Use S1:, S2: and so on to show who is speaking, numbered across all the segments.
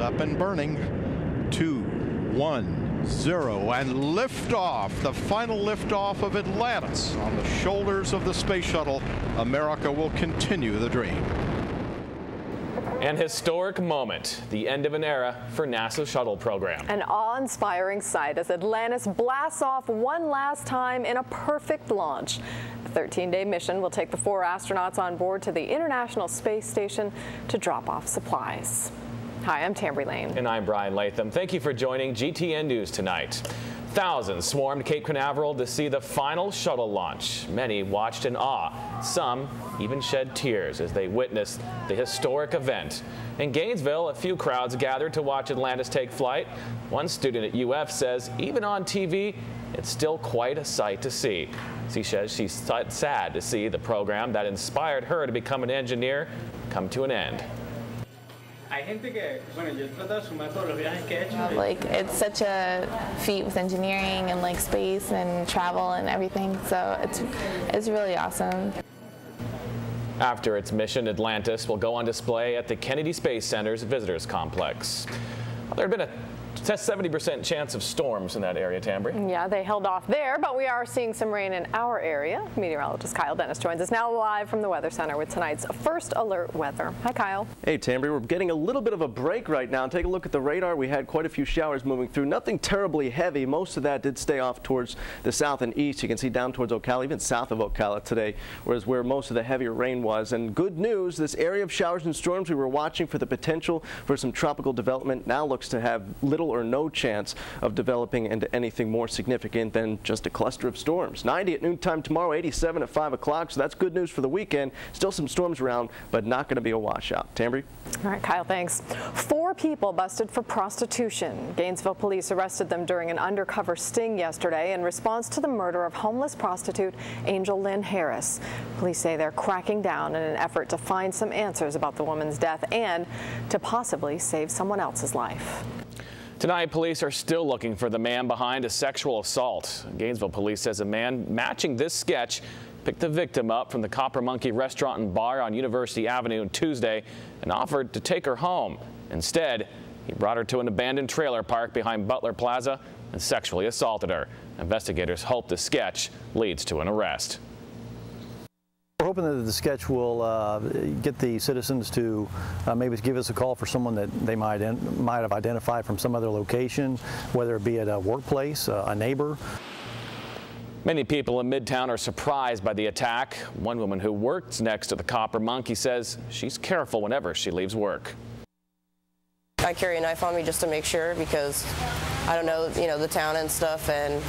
S1: up and burning. 2, 1, 0, and liftoff. The final liftoff of Atlantis on the shoulders of the space shuttle. America will continue the dream.
S2: An historic moment, the end of an era for NASA's shuttle program.
S3: An awe-inspiring sight as Atlantis blasts off one last time in a perfect launch. The 13-day mission will take the 4 astronauts on board to the International Space Station to drop off supplies. Hi, I'm Tambry Lane.
S2: And I'm Brian Latham. Thank you for joining GTN News tonight. Thousands swarmed Cape Canaveral to see the final shuttle launch. Many watched in awe. Some even shed tears as they witnessed the historic event. In Gainesville, a few crowds gathered to watch Atlantis take flight. One student at UF says even on TV, it's still quite a sight to see. She says she's sad to see the program that inspired her to become an engineer come to an end.
S4: Like, it's such a feat with engineering and like space and travel and everything, so it's really awesome.
S2: After its mission, Atlantis will go on display at the Kennedy Space Center's Visitors Complex. There had been a 70% chance of storms in that area, Tambry.
S3: Yeah, they held off there, but we are seeing some rain in our area. Meteorologist Kyle Dennis joins us now live from the Weather Center with tonight's first alert weather. Hi, Kyle.
S5: Hey, Tambry. We're getting a little bit of a break right now. Take a look at the radar. We had quite a few showers moving through. Nothing terribly heavy. Most of that did stay off towards the south and east. You can see down towards Ocala, even south of Ocala today, whereas where most of the heavier rain was. And good news, this area of showers and storms we were watching for the potential for some tropical development now looks to have little or no chance of developing into anything more significant than just a cluster of storms. 90 at noontime tomorrow, 87 at 5 o'clock, so that's good news for the weekend. Still some storms around, but not going to be a washout. Tambry?
S3: All right, Kyle, thanks. 4 people busted for prostitution. Gainesville police arrested them during an undercover sting yesterday in response to the murder of homeless prostitute Angel Lynn Harris. Police say they're cracking down in an effort to find some answers about the woman's death and to possibly save someone else's life.
S2: Tonight, police are still looking for the man behind a sexual assault. Gainesville police says a man matching this sketch picked the victim up from the Copper Monkey restaurant and bar on University Avenue on Tuesday and offered to take her home. Instead, he brought her to an abandoned trailer park behind Butler Plaza and sexually assaulted her. Investigators hope the sketch leads to an arrest.
S6: We're hoping that the sketch will get the citizens to maybe give us a call for someone that they might have identified from some other location, whether it be at a workplace, a neighbor.
S2: Many people in Midtown are surprised by the attack. One woman who works next to the Copper Monkey says she's careful whenever she leaves work.
S7: I carry a knife on me just to make sure because I don't know, the town and stuff, and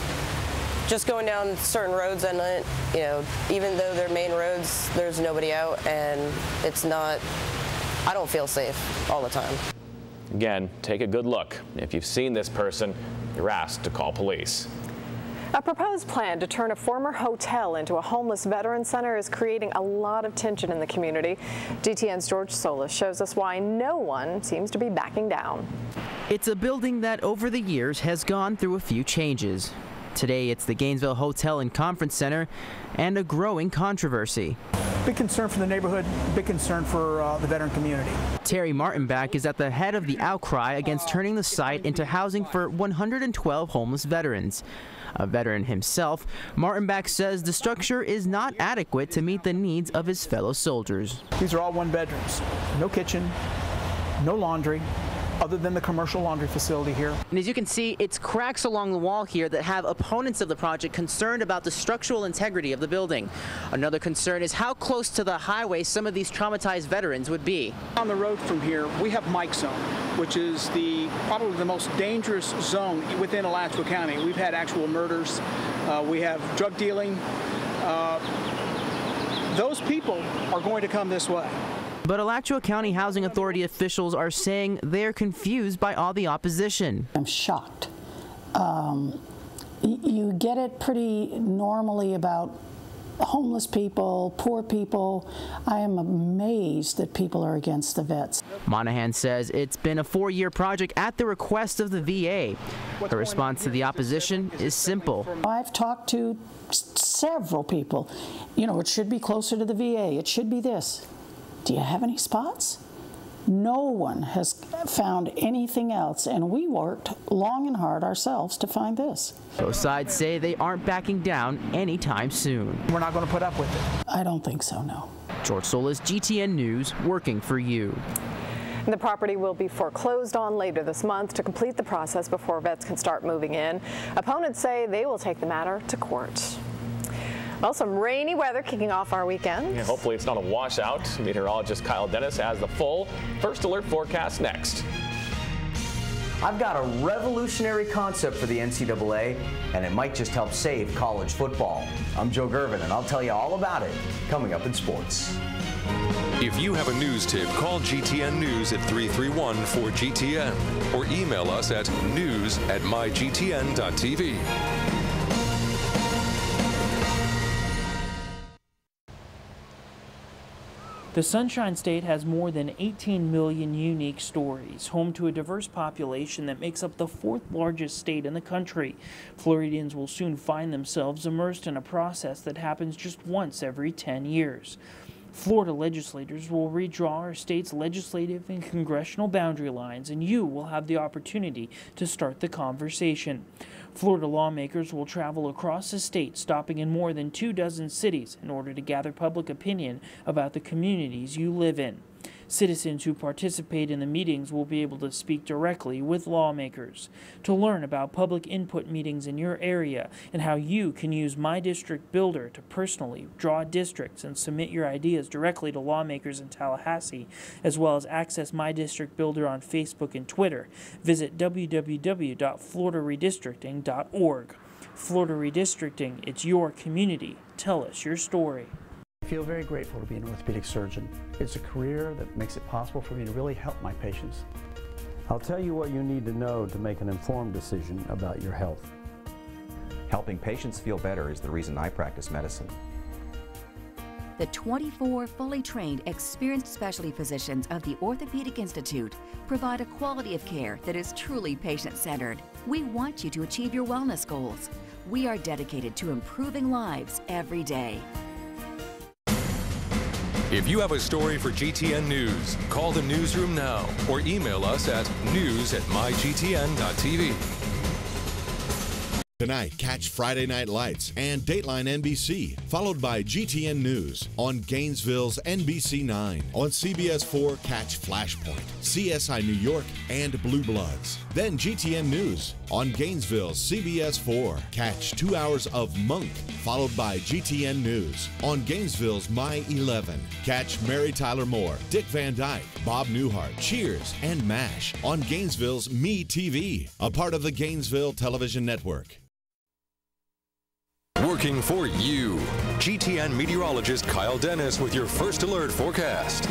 S7: just going down certain roads and, even though they're main roads, there's nobody out, and I don't feel safe all the time.
S2: Again, take a good look. If you've seen this person, you're asked to call police.
S3: A proposed plan to turn a former hotel into a homeless veteran center is creating a lot of tension in the community. GTN's George Solis shows us why no one seems to be backing down.
S8: It's a building that over the years has gone through a few changes. Today, it's the Gainesville Hotel and Conference Center and a growing controversy.
S9: Big concern for the neighborhood, big concern for the veteran community.
S8: Terry Martinbach is at the head of the outcry against turning the site into housing for 112 homeless veterans. A veteran himself, Martinbach says the structure is not adequate to meet the needs of his fellow soldiers.
S9: These are all one bedrooms, no kitchen, no laundry, other than the commercial laundry facility here.
S8: And as you can see, it's cracks along the wall here that have opponents of the project concerned about the structural integrity of the building. Another concern is how close to the highway some of these traumatized veterans would be.
S9: On the road from here, we have Mike Zone, which is probably the most dangerous zone within Alachua County. We've had actual murders. We have drug dealing. Those people are going to come this way.
S8: But Alachua County Housing Authority officials are saying they're confused by all the opposition.
S10: I'm shocked. You get it pretty normally about homeless people, poor people. I am amazed that people are against the vets.
S8: Monahan says it's been a 4-year project at the request of the VA. The response to the opposition is simple.
S10: I've talked to several people. It should be closer to the VA. It should be this. Do you have any spots? No one has found anything else, and we worked long and hard ourselves to find this.
S8: Both sides say they aren't backing down anytime soon.
S11: We're not going to put up with it.
S10: I don't think so, no.
S8: George Solis, GTN News, working for you.
S3: And the property will be foreclosed on later this month to complete the process before vets can start moving in. Opponents say they will take the matter to court. Well, some rainy weather kicking off our weekend.
S2: Yeah, hopefully it's not a washout. Meteorologist Kyle Dennis has the full First Alert forecast next.
S12: I've got a revolutionary concept for the NCAA, and it might just help save college football. I'm Joe Gervin, and I'll tell you all about it coming up in sports.
S13: If you have a news tip, call GTN News at 331-4GTN or email us at news@mygtn.tv.
S14: The Sunshine State has more than 18 million unique stories, home to a diverse population that makes up the 4th largest state in the country. Floridians will soon find themselves immersed in a process that happens just once every 10 years. Florida legislators will redraw our state's legislative and congressional boundary lines, and you will have the opportunity to start the conversation. Florida lawmakers will travel across the state, stopping in more than 24 cities in order to gather public opinion about the communities you live in. Citizens who participate in the meetings will be able to speak directly with lawmakers. To learn about public input meetings in your area and how you can use My District Builder to personally draw districts and submit your ideas directly to lawmakers in Tallahassee, as well as access My District Builder on Facebook and Twitter, visit www.floridaredistricting.org. Florida Redistricting, it's your community. Tell us your story.
S11: I feel very grateful to be an orthopedic surgeon. It's a career that makes it possible for me to really help my patients.
S15: I'll tell you what you need to know to make an informed decision about your health.
S16: Helping patients feel better is the reason I practice medicine.
S17: The 24 fully trained, experienced specialty physicians of the Orthopedic Institute provide a quality of care that is truly patient-centered. We want you to achieve your wellness goals. We are dedicated to improving lives every day.
S13: If you have a story for GTN News, call the newsroom now or email us at news@mygtn.tv.
S18: Tonight, catch Friday Night Lights and Dateline NBC, followed by GTN News on Gainesville's NBC 9. On CBS 4, catch Flashpoint, CSI New York, and Blue Bloods. Then GTN News on Gainesville's CBS 4. Catch 2 hours of Monk, followed by GTN News on Gainesville's My 11. Catch Mary Tyler Moore, Dick Van Dyke, Bob Newhart, Cheers, and MASH on Gainesville's Me TV, a part of the Gainesville Television Network.
S13: Working for you, GTN meteorologist Kyle Dennis with your First Alert forecast.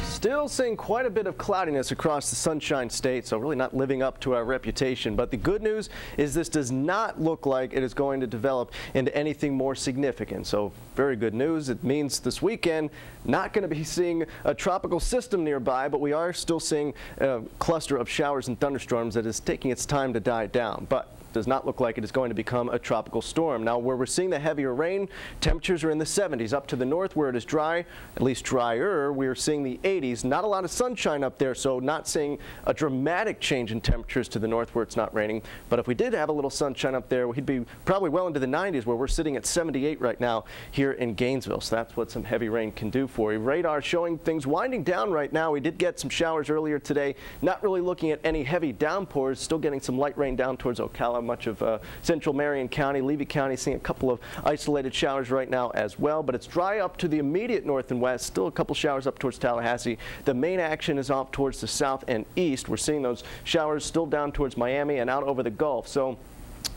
S5: Still seeing quite a bit of cloudiness across the Sunshine State, so really not living up to our reputation. But the good news is this does not look like it is going to develop into anything more significant. So very good news. It means this weekend not going to be seeing a tropical system nearby, but we are still seeing a cluster of showers and thunderstorms that is taking its time to die down. But does not look like it is going to become a tropical storm. Now, where we're seeing the heavier rain, temperatures are in the 70s. Up to the north where it is dry, at least drier, we are seeing the 80s. Not a lot of sunshine up there, so not seeing a dramatic change in temperatures to the north where it's not raining. But if we did have a little sunshine up there, we'd be probably well into the 90s, where we're sitting at 78 right now here in Gainesville. So that's what some heavy rain can do for you. Radar showing things winding down right now. We did get some showers earlier today. Not really looking at any heavy downpours. Still getting some light rain down towards Ocala, much of central Marion County. Levy County seeing a couple of isolated showers right now as well, but it's dry up to the immediate north and west. Still a couple showers up towards Tallahassee. The main action is off towards the south and east. We're seeing those showers still down towards Miami and out over the Gulf. So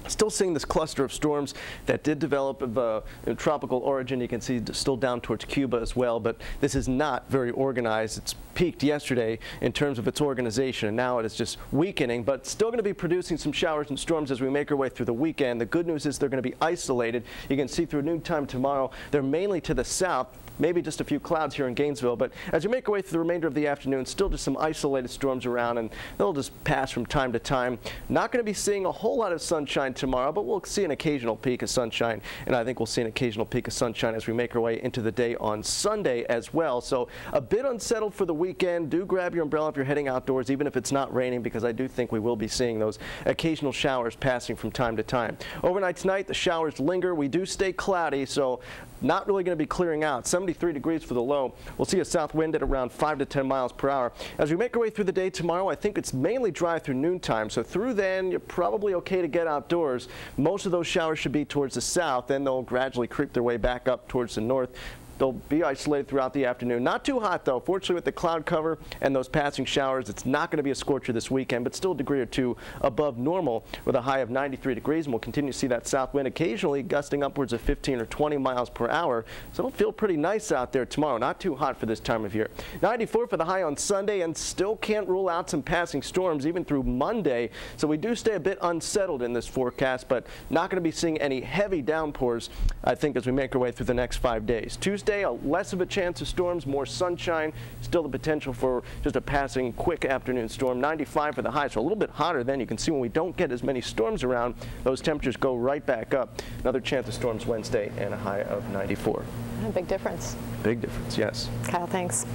S5: still seeing this cluster of storms that did develop of tropical origin. You can see still down towards Cuba as well, but this is not very organized. It's peaked yesterday in terms of its organization, and now it is just weakening, but still going to be producing some showers and storms as we make our way through the weekend. The good news is they're going to be isolated. You can see through noontime tomorrow, they're mainly to the south. Maybe just a few clouds here in Gainesville, but as we make our way through the remainder of the afternoon, still just some isolated storms around, and they'll just pass from time to time. Not going to be seeing a whole lot of sunshine sunshine tomorrow, but we'll see an occasional peak of sunshine, and I think we'll see an occasional peak of sunshine as we make our way into the day on Sunday as well. So a bit unsettled for the weekend. Do grab your umbrella if you're heading outdoors, even if it's not raining, because I do think we will be seeing those occasional showers passing from time to time. Overnight tonight, the showers linger. We do stay cloudy, so not really going to be clearing out. 73 degrees for the low. We'll see a south wind at around 5 to 10 miles per hour. As we make our way through the day tomorrow, I think it's mainly dry through noontime. So through then, you're probably okay to get outdoors. Most of those showers should be towards the south. Then they'll gradually creep their way back up towards the north. They'll be isolated throughout the afternoon. Not too hot, though. Fortunately, with the cloud cover and those passing showers, it's not going to be a scorcher this weekend, but still a degree or two above normal with a high of 93 degrees. And we'll continue to see that south wind occasionally gusting upwards of 15 or 20 miles per hour. So it'll feel pretty nice out there tomorrow. Not too hot for this time of year. 94 for the high on Sunday, and still can't rule out some passing storms even through Monday. So we do stay a bit unsettled in this forecast, but not going to be seeing any heavy downpours, I think, as we make our way through the next 5 days. Tuesday, less of a chance of storms, more sunshine, still the potential for just a passing quick afternoon storm. 95 for the high, so a little bit hotter then. You can see when we don't get as many storms around, those temperatures go right back up. Another chance of storms Wednesday and a high of 94.
S3: A big difference.
S5: Big difference, yes.
S3: Kyle, thanks.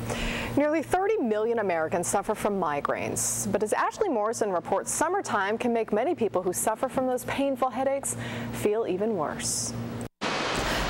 S3: Nearly 30 million Americans suffer from migraines, but as Ashley Morrison reports, summertime can make many people who suffer from those painful headaches feel even worse.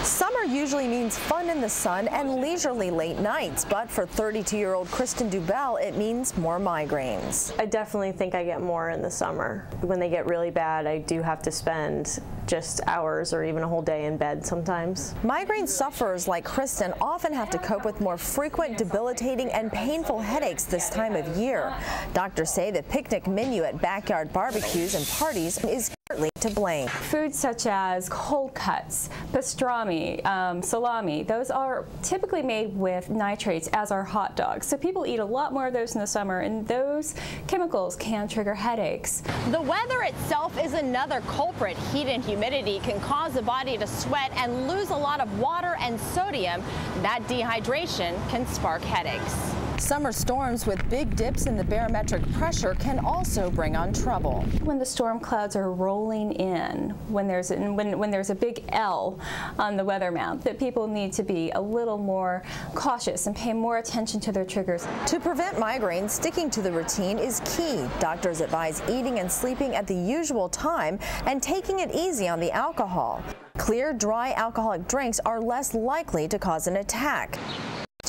S19: Summer usually means fun in the sun and leisurely late nights, but for 32-year-old Kristen Dubell, it means more migraines.
S20: I definitely think I get more in the summer. When they get really bad, I do have to spend just hours or even a whole day in bed sometimes.
S19: Migraine sufferers like Kristen often have to cope with more frequent, debilitating, and painful headaches this time of year. Doctors say the picnic menu at backyard barbecues and parties is partly to blame.
S21: Foods such as cold cuts, pastrami, salami, those are typically made with nitrates, as are hot dogs. So people eat a lot more of those in the summer, and those chemicals can trigger headaches.
S22: The weather itself is another culprit. Heat and humidity can cause the body to sweat and lose a lot of water and sodium. That dehydration can spark headaches.
S19: Summer storms with big dips in the barometric pressure can also bring on trouble.
S21: When the storm clouds are rolling in, when there's a big L on the weather map, that people need to be a little more cautious and pay more attention to their triggers.
S19: To prevent migraines, sticking to the routine is key. Doctors advise eating and sleeping at the usual time and taking it easy on the alcohol. Clear, dry alcoholic drinks are less likely to cause an attack.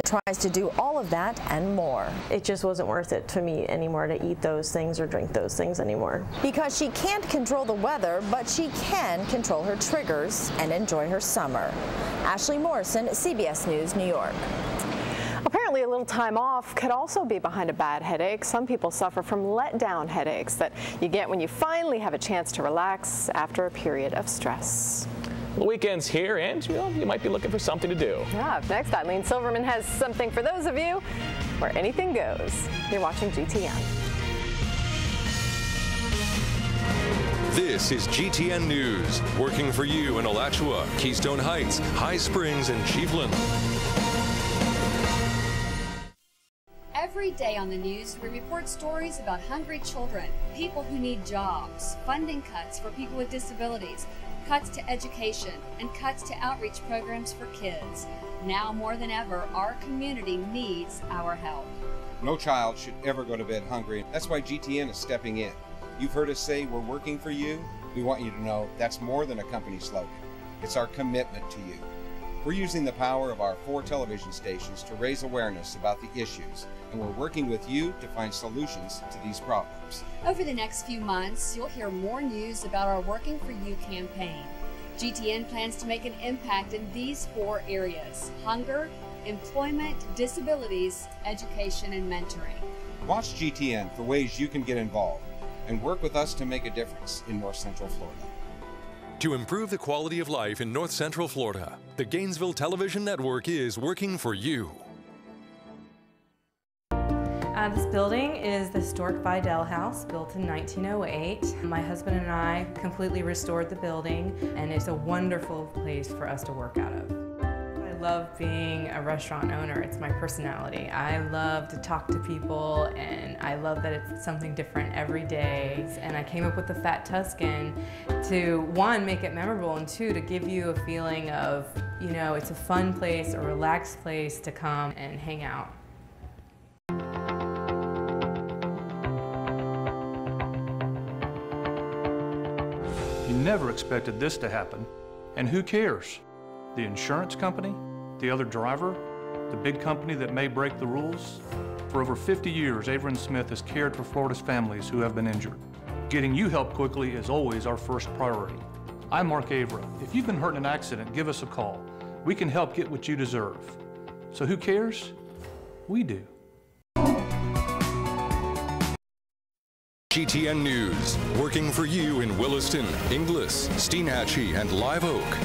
S19: Tries to do all of that and more.
S20: It just wasn't worth it to me anymore to eat those things or drink those things anymore.
S19: Because she can't control the weather, but she can control her triggers and enjoy her summer. Ashley Morrison, CBS News, New York.
S3: Apparently, a little time off could also be behind a bad headache. Some people suffer from letdown headaches that you get when you finally have a chance to relax after a period of stress.
S2: The weekend's here, and you might be looking for something to do.
S3: Yeah, up next, Eileen Silverman has something for those of you where anything goes. You're watching GTN.
S13: This is GTN News, working for you in Alachua, Keystone Heights, High Springs, and Chiefland.
S23: Every day on the news, we report stories about hungry children, people who need jobs, funding cuts for people with disabilities, cuts to education, and cuts to outreach programs for kids. Now more than ever, our community needs our help.
S24: No child should ever go to bed hungry. That's why GTN is stepping in. You've heard us say we're working for you. We want you to know that's more than a company slogan. It's our commitment to you. We're using the power of our 4 television stations to raise awareness about the issues, and we're working with you to find solutions to these problems.
S23: Over the next few months, you'll hear more news about our Working for You campaign. GTN plans to make an impact in these 4 areas: hunger, employment, disabilities, education, and mentoring.
S24: Watch GTN for ways you can get involved and work with us to make a difference in North Central Florida.
S13: To improve the quality of life in North Central Florida, the Gainesville Television Network is working for you.
S25: This building is the historic Vidal House, built in 1908. My husband and I completely restored the building, and it's a wonderful place for us to work out of. I love being a restaurant owner. It's my personality. I love to talk to people, and I love that it's something different every day. And I came up with the Fat Tuscan to, one, make it memorable, and two, to give you a feeling of, you know, it's a fun place, a relaxed place to come and hang out.
S1: You never expected this to happen, and who cares? The insurance company, the other driver, the big company that may break the rules? For over 50 years, Avery & Smith has cared for Florida's families who have been injured. Getting you help quickly is always our first priority. I'm Mark Avra. If you've been hurt in an accident, give us a call. We can help get what you deserve. So who cares? We do.
S13: GTN News, working for you in Williston, Inglis, Steenhatchee, and Live Oak.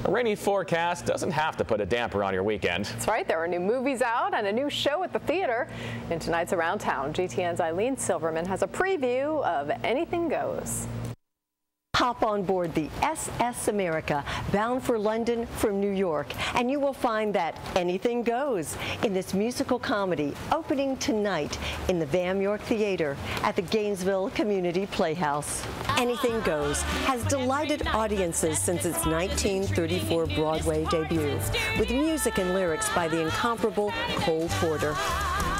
S2: A rainy forecast doesn't have to put a damper on your weekend.
S3: That's right. There are new movies out and a new show at the theater. In tonight's Around Town, GTN's Eileen Silverman has a preview of Anything Goes.
S4: Hop on board the SS America, bound for London from New York, and you will find that anything goes in this musical comedy opening tonight in the Van York Theater at the Gainesville Community Playhouse. Anything Goes has delighted audiences since its 1934 Broadway debut, with music and lyrics by the incomparable Cole Porter.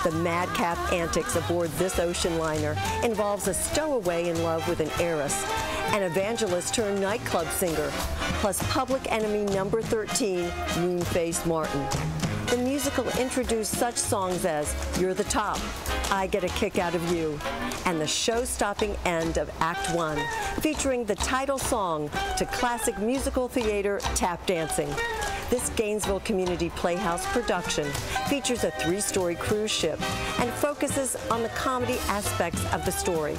S4: The madcap antics aboard this ocean liner involves a stowaway in love with an heiress, an evangelist-turned-nightclub singer, plus Public Enemy number 13, Moonface Martin. The musical introduced such songs as You're the Top, I Get a Kick Out of You, and the show-stopping end of Act 1, featuring the title song to classic musical theater tap dancing. This Gainesville Community Playhouse production features a 3-story cruise ship and focuses on the comedy aspects of the story.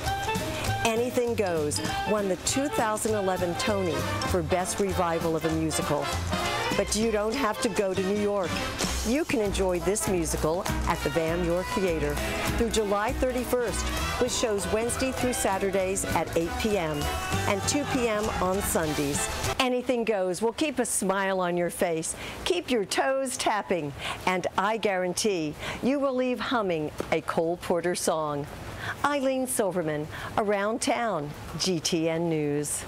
S4: Anything Goes won the 2011 Tony for Best Revival of a Musical. But you don't have to go to New York. You can enjoy this musical at the Van York Theater through July 31st, with shows Wednesday through Saturdays at 8 p.m. and 2 p.m. on Sundays. Anything Goes will keep a smile on your face, keep your toes tapping, and I guarantee you will leave humming a Cole Porter song. Eileen Silverman, Around Town, GTN News.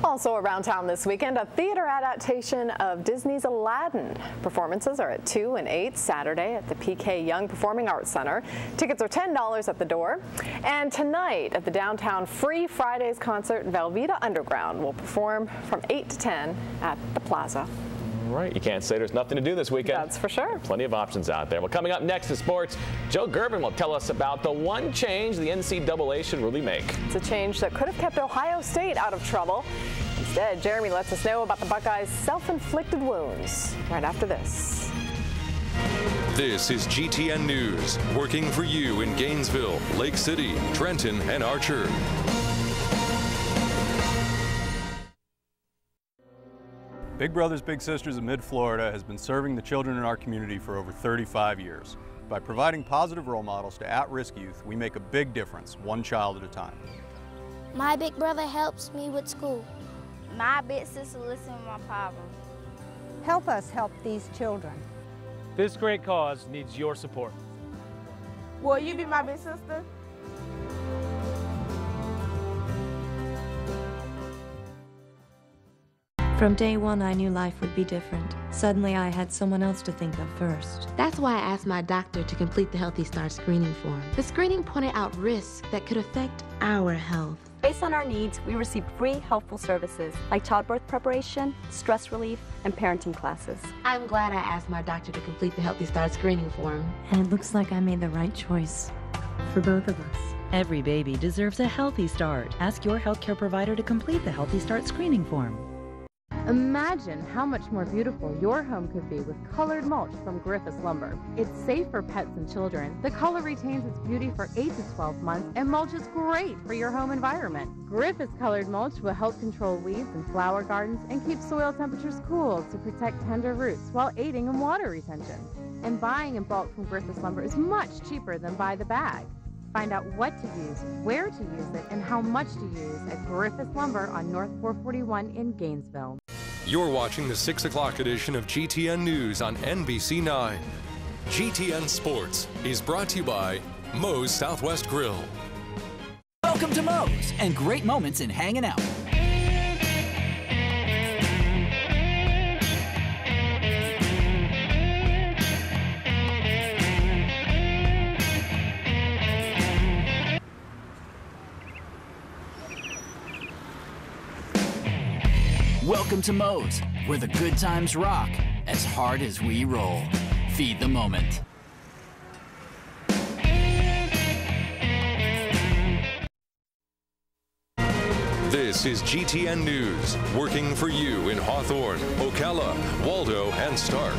S3: Also around town this weekend, a theater adaptation of Disney's Aladdin. Performances are at 2 and 8 Saturday at the PK Young Performing Arts Center. Tickets are $10 at the door. And tonight at the downtown Free Fridays concert, Velveeta Underground will perform from 8 to 10 at the Plaza.
S2: Right, you can't say there's nothing to do this weekend.
S3: That's for sure.
S2: Plenty of options out there. Well, coming up next in sports, Joe Gervin will tell us about the one change the NCAA should really make.
S3: It's a change that could have kept Ohio State out of trouble. Instead, Jeremy lets us know about the Buckeyes' self-inflicted wounds right after this.
S13: This is GTN News, working for you in Gainesville, Lake City, Trenton, and Archer.
S6: Big Brothers Big Sisters of Mid-Florida has been serving the children in our community for over 35 years. By providing positive role models to at-risk youth, we make a big difference, one child at a time.
S7: My big brother helps me with school. My big sister listens to my problems.
S9: Help us help these children.
S26: This great cause needs your support.
S7: Will you be my big sister?
S27: From day one, I knew life would be different. Suddenly, I had someone else to think of first.
S28: That's why I asked my doctor to complete the Healthy Start screening form. The screening pointed out risks that could affect our health.
S29: Based on our needs, we receive free helpful services like childbirth preparation, stress relief, and parenting classes.
S28: I'm glad I asked my doctor to complete the Healthy Start screening form.
S27: And it looks like I made the right choice for both of us.
S30: Every baby deserves a healthy start. Ask your healthcare provider to complete the Healthy Start screening form.
S31: Imagine how much more beautiful your home could be with colored mulch from Griffiths Lumber. It's safe for pets and children. The color retains its beauty for 8 to 12 months, and mulch is great for your home environment. Griffiths colored mulch will help control weeds in flower gardens and keep soil temperatures cool to protect tender roots while aiding in water retention. And buying in bulk from Griffiths Lumber is much cheaper than by the bag. Find out what to use, where to use it, and how much to use at Griffith Lumber on North 441 in Gainesville.
S13: You're watching the 6 o'clock edition of GTN News on NBC 9. GTN Sports is brought to you by Moe's Southwest Grill.
S5: Welcome to Moe's and great moments in hanging out. Welcome to Moe's, where the good times rock as hard as we roll. Feed the moment.
S13: This is GTN News, working for you in Hawthorne, Ocala, Waldo, and Stark.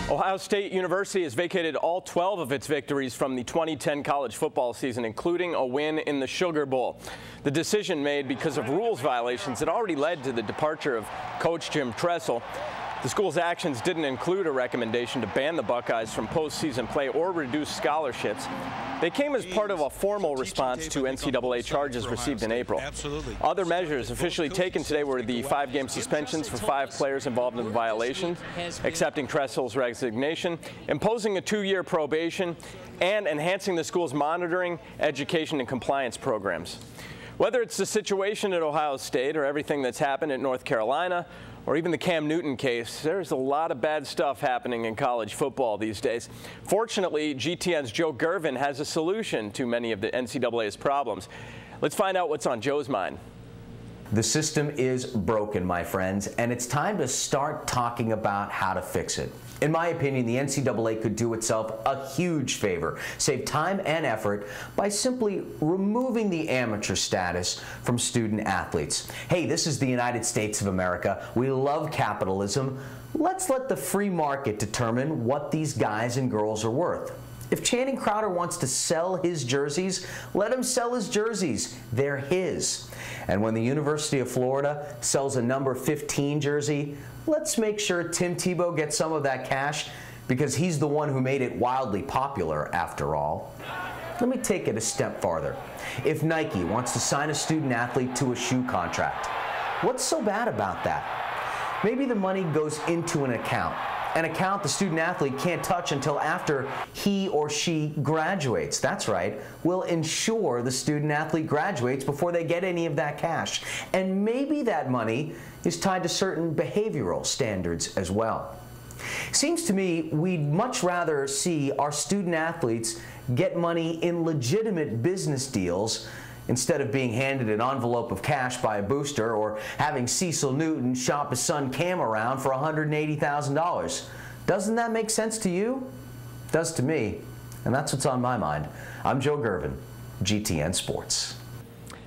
S8: Ohio State University has vacated all 12 of its victories from the 2010 college football season, including a win in the Sugar Bowl. The decision made because of rules violations that already led to the departure of Coach Jim Tressel. The school's actions didn't include a recommendation to ban the Buckeyes from postseason play or reduce scholarships. They came as part of a formal response to NCAA charges received in April. Other measures officially taken today were the 5-game suspensions for 5 players involved in the violations, accepting Tressel's resignation, imposing a 2-year probation, and enhancing the school's monitoring, education, and compliance programs. Whether it's the situation at Ohio State or everything that's happened at North Carolina, or even the Cam Newton case, there's a lot of bad stuff happening in college football these days. Fortunately, GTN's Joe Gervin has a solution to many of the NCAA's problems. Let's find out what's on Joe's mind.
S10: The system is broken, my friends, and it's time to start talking about how to fix it. In my opinion, the NCAA could do itself a huge favor, save time and effort by simply removing the amateur status from student athletes. Hey, this is the United States of America. We love capitalism. Let's let the free market determine what these guys and girls are worth. If Channing Crowder wants to sell his jerseys, let him sell his jerseys. They're his. And when the University of Florida sells a number 15 jersey, let's make sure Tim Tebow gets some of that cash because he's the one who made it wildly popular after all. Let me take it a step farther. If Nike wants to sign a student athlete to a shoe contract, what's so bad about that? Maybe the money goes into an account the student athlete can't touch until after he or she graduates. That's right. We'll ensure the student athlete graduates before they get any of that cash. And maybe that money is tied to certain behavioral standards as well. Seems to me we'd much rather see our student athletes get money in legitimate business deals instead of being handed an envelope of cash by a booster or having Cecil Newton shop his son Cam around for $180,000. Doesn't that make sense to you? It does to me, and that's what's on my mind. I'm Joe Gervin, GTN Sports.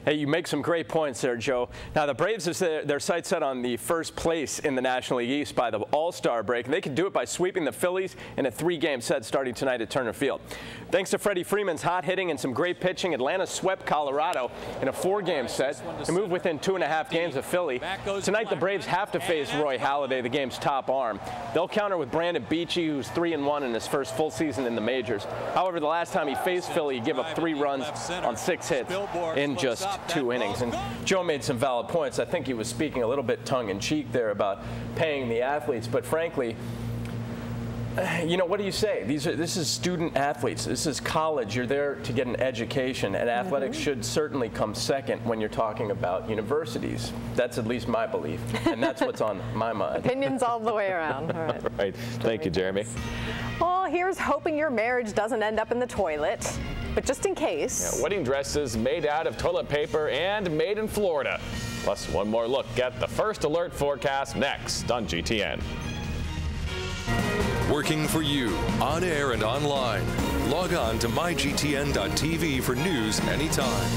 S8: Hey, you make some great points there, Joe. Now, the Braves have their sights set on the first place in the National League East by the All-Star break, and they can do it by sweeping the Phillies in a 3-game set starting tonight at Turner Field. Thanks to Freddie Freeman's hot hitting and some great pitching, Atlanta swept Colorado in a 4-game set to move within 2.5 games of Philly. Tonight, the Braves have to face Roy Halladay, the game's top arm. They'll counter with Brandon Beachy, who's 3-1 in his first full season in the majors. However, the last time he faced Philly, he gave up 3 runs on 6 hits in just 2 innings. And Joe made some valid points. I think he was speaking a little bit tongue-in-cheek there about paying the athletes, but frankly, you know, what do you say? This is student athletes. This is college. You're there to get an education, and athletics should certainly come second when you're talking about universities. That's at least my belief, and that's what's on my mind.
S3: Opinions all the way around. All right.
S2: Right. Thank you, Jeremy.
S3: Well, here's hoping your marriage doesn't end up in the toilet. But just in case.
S2: Yeah, wedding dresses made out of toilet paper and made in Florida. Plus, one more look at the first alert forecast next on GTN.
S13: Working for you, on air and online. Log on to mygtn.tv for news anytime.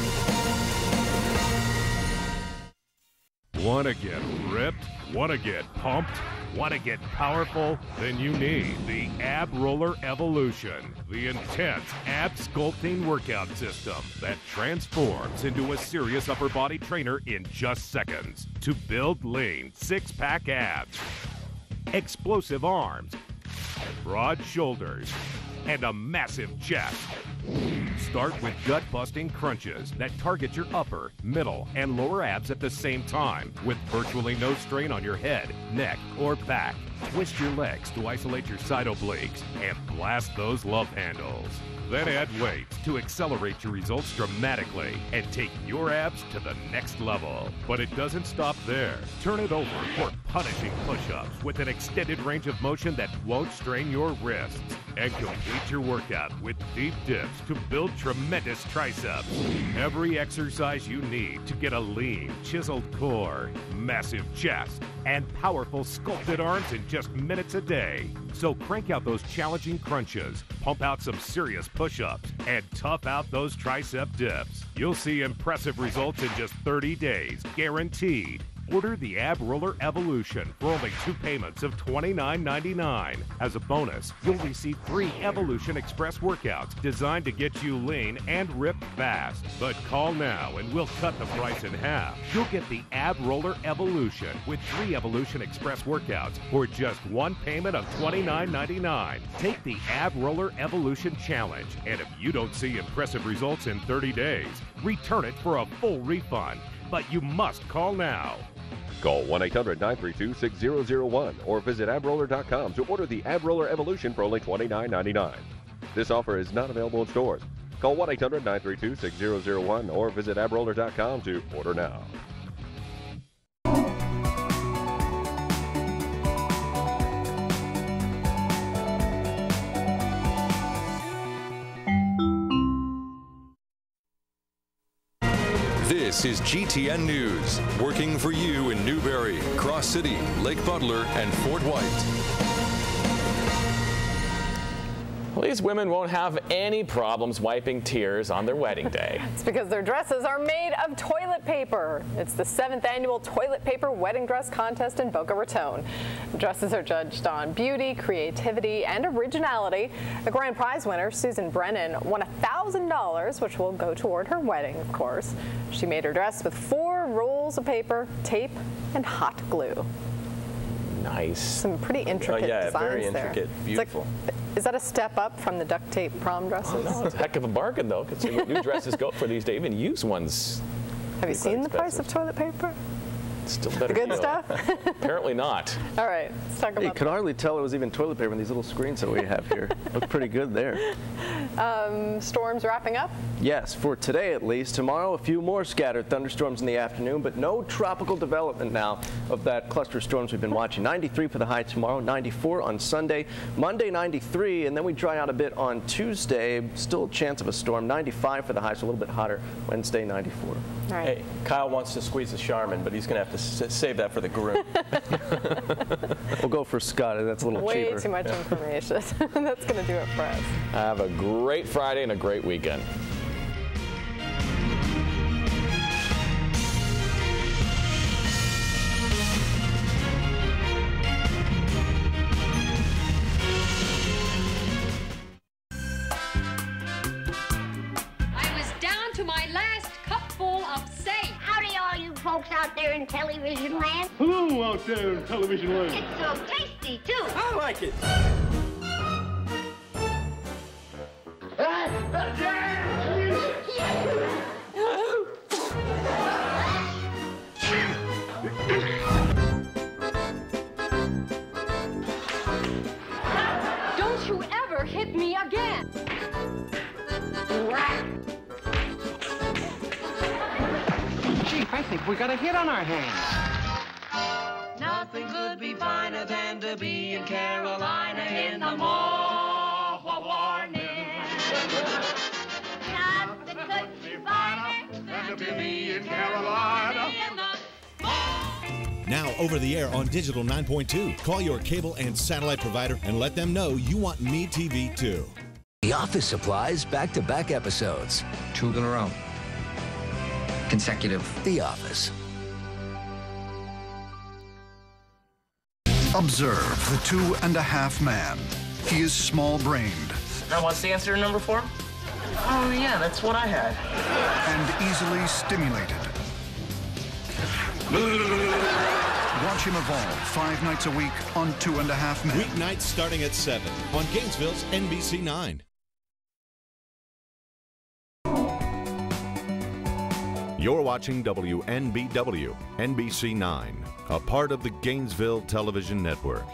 S11: Want to get ripped? Want to get pumped? Want to get powerful? Then you need the Ab Roller Evolution, the intense ab sculpting workout system that transforms into a serious upper body trainer in just seconds to build lean 6-pack abs, explosive arms, broad shoulders, and a massive chest. Start with gut-busting crunches that target your upper, middle, and lower abs at the same time with virtually no strain on your head, neck, or back. Twist your legs to isolate your side obliques and blast those love handles. Then add weights to accelerate your results dramatically and take your abs to the next level. But it doesn't stop there. Turn it over for punishing push-ups with an extended range of motion that won't strain your wrists. And complete your workout with deep dips to build tremendous triceps. Every exercise you need to get a lean, chiseled core, massive chest, and powerful sculpted arms in just minutes a day. So crank out those challenging crunches, pump out some serious push-ups, and tough out those tricep dips. You'll see impressive results in just 30 days, guaranteed. Order the Ab Roller Evolution for only 2 payments of $29.99. As a bonus, you'll receive 3 Evolution Express workouts designed to get you lean and ripped fast. But call now and we'll cut the price in half. You'll get the Ab Roller Evolution with 3 Evolution Express workouts for just 1 payment of $29.99. Take the Ab Roller Evolution Challenge, and if you don't see impressive results in 30 days, return it for a full refund. But you must call now.
S12: Call 1-800-932-6001 or visit abroller.com to order the Ab Roller Evolution for only $29.99. This offer is not available in stores. Call 1-800-932-6001 or visit abroller.com to order now.
S13: This is GTN News, working for you in Newberry, Cross City, Lake Butler, and Fort White.
S2: Well, these women won't have any problems wiping tears on their wedding day.
S3: It's because their dresses are made of toilet paper. It's the 7th annual Toilet Paper Wedding Dress Contest in Boca Raton. Dresses are judged on beauty, creativity, and originality. The grand prize winner, Susan Brennan, won $1,000, which will go toward her wedding, of course. She made her dress with 4 rolls of paper, tape, and hot glue.
S2: Nice.
S3: Some pretty intricate designs there.
S8: Very intricate, beautiful.
S3: Is that a step up from the duct tape prom dresses?
S2: Oh, no, it's a heck of a bargain, though, considering what new dresses go for these days. Even used ones.
S3: Have you seen the price of toilet paper?
S2: Still better.
S3: The good stuff?
S2: Apparently not.
S3: All right, let's talk about
S8: You could hardly tell it was even toilet paper in these little screens that we have here. Look pretty good there.
S3: Storms wrapping up?
S8: Yes, for today at least. Tomorrow, a few more scattered thunderstorms in the afternoon, but no tropical development now of that cluster of storms we've been watching. 93 for the high tomorrow, 94 on Sunday, Monday 93, and then we dry out a bit on Tuesday. Still a chance of a storm, 95 for the high, so a little bit hotter. Wednesday, 94.
S3: All right.
S8: Hey, Kyle wants to squeeze a Charmin, but he's going to have to save that for the groom. We'll go for Scott. That's a little cheaper.
S3: Way too much information. That's going to do it for us.
S2: Have a great Friday and a great weekend.
S14: Folks out there in television land.
S15: Hello out there in television land.
S14: It's so tasty, too.
S15: I like it.
S14: Don't you ever hit me again.
S16: I think we got a hit on our hands.
S17: Nothing could be finer than to be in Carolina in the morning.
S14: Nothing could be finer
S17: than to be in Carolina in the
S18: Now over the air on Digital 9.2. Call your cable and satellite provider and let them know you want Me TV too.
S19: The Office supplies back-to-back episodes. 2 in a row. Consecutive. The Office.
S20: Observe the 2.5 man. He is small-brained.
S16: Now, what's the answer to number 4? Oh, yeah, that's what I had.
S20: And easily stimulated. Watch him evolve 5 nights a week on 2.5 Men.
S18: Weeknights starting at 7 on Gainesville's NBC 9. You're watching WNBW, NBC 9, a part of the Gainesville Television Network.